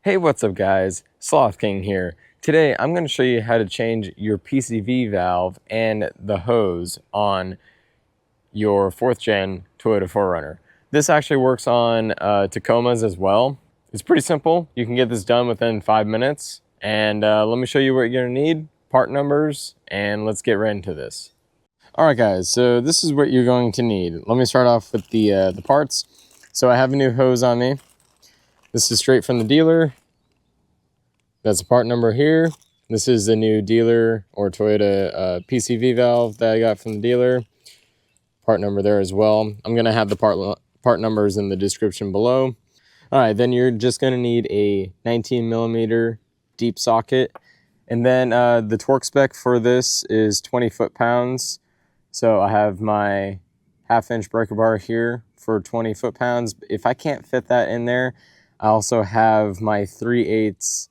Hey, what's up guys? Sloth King here. Today I'm going to show you how to change your PCV valve and the hose on your 4th gen Toyota 4Runner. This actually works on Tacomas as well. It's pretty simple. You can get this done within 5 minutes. And let me show you what you're going to need, part numbers, and let's get right into this. Alright guys, so this is what you're going to need. Let me start off with the parts. So I have a new hose on me. This is straight from the dealer. That's a part number here. This is the new dealer or Toyota PCV valve that I got from the dealer. Part number there as well. I'm going to have the part numbers in the description below. All right, then you're just going to need a 19 millimeter deep socket. And then the torque spec for this is 20 foot-pounds. So I have my 1/2 inch breaker bar here for 20 foot-pounds. If I can't fit that in there, I also have my 3/8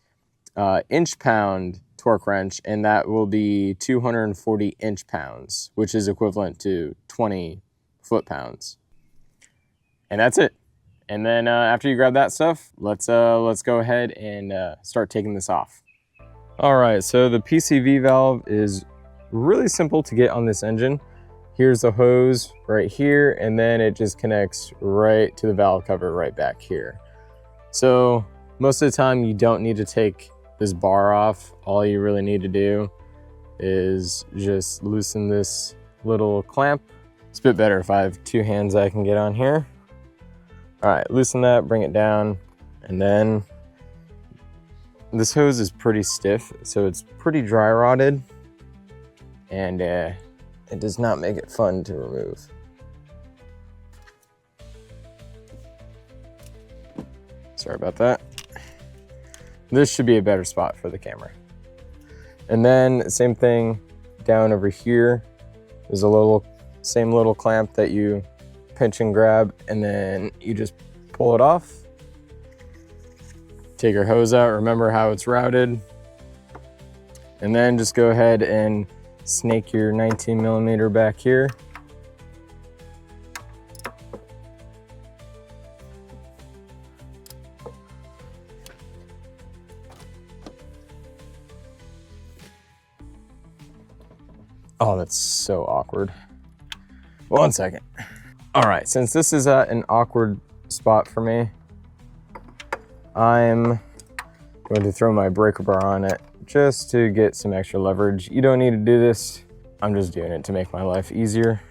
inch-pound torque wrench, and that will be 240 inch-pounds, which is equivalent to 20 foot-pounds. And that's it. And then after you grab that stuff, let's go ahead and start taking this off. All right, so the PCV valve is really simple to get on this engine. Here's the hose right here, and then it just connects right to the valve cover right back here. So most of the time you don't need to take this bar off. All you really need to do is just loosen this little clamp. It's a bit better if I have 2 hands I can get on here. All right, loosen that, bring it down, and then this hose is pretty stiff, so it's pretty dry rotted, and it does not make it fun to remove. Sorry about that. This should be a better spot for the camera. And then same thing down over here. There's a same little clamp that you pinch and grab, and then you just pull it off. Take your hose out, remember how it's routed. And then just go ahead and snake your 19 millimeter back here. Oh, that's so awkward. 1 second. All right, since this is an awkward spot for me, I'm going to throw my breaker bar on it just to get some extra leverage. You don't need to do this. I'm just doing it to make my life easier.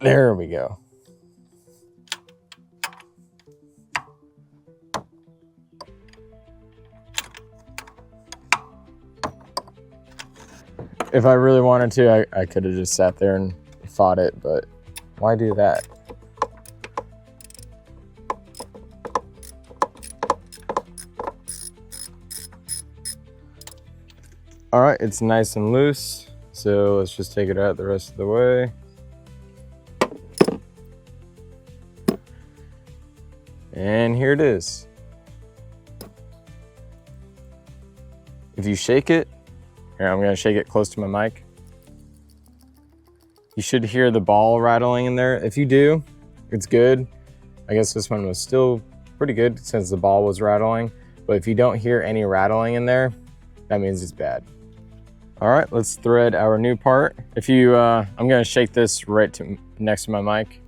There we go. If I really wanted to, I could have just sat there and fought it, but why do that? All right, it's nice and loose, so let's just take it out the rest of the way. And here it is. If you shake it, here, I'm gonna shake it close to my mic. You should hear the ball rattling in there. If you do, it's good. I guess this one was still pretty good since the ball was rattling. But if you don't hear any rattling in there, that means it's bad. All right, let's thread our new part. If you, I'm gonna shake this right next to my mic.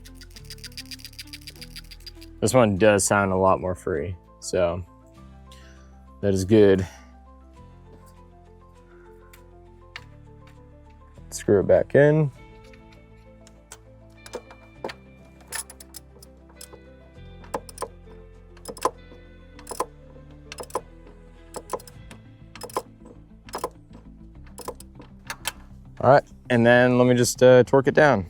This one does sound a lot more free, so that is good. Screw it back in. All right, and then let me just torque it down.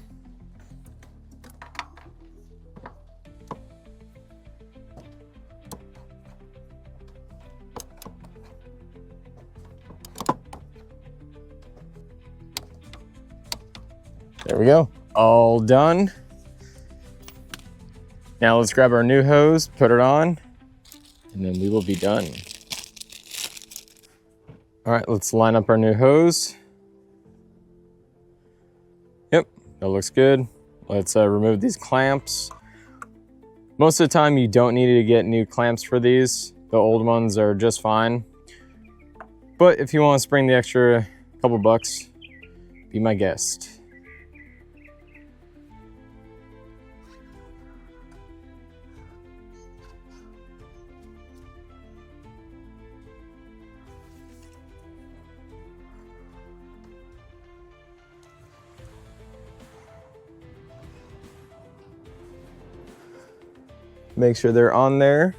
There we go, all done. Now let's grab our new hose, put it on, and then we will be done. All right, let's line up our new hose. Yep, that looks good. Let's remove these clamps. Most of the time you don't need to get new clamps for these. The old ones are just fine. But if you want to spring the extra couple bucks, be my guest. Make sure they're on there,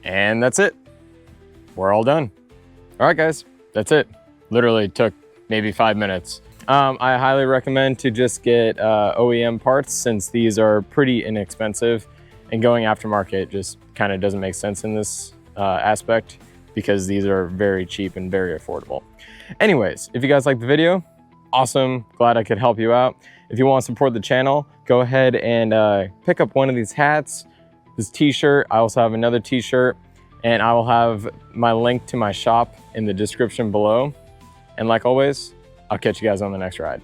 and that's it. We're all done. All right, guys, that's it. Literally took maybe 5 minutes. I highly recommend to just get OEM parts, since these are pretty inexpensive, and going aftermarket just kind of doesn't make sense in this aspect, because these are very cheap and very affordable. Anyways, if you guys liked the video, awesome. Glad I could help you out. If you want to support the channel, go ahead and pick up one of these hats, this t-shirt. I also have another t-shirt, and I will have my link to my shop in the description below. And like always, I'll catch you guys on the next ride.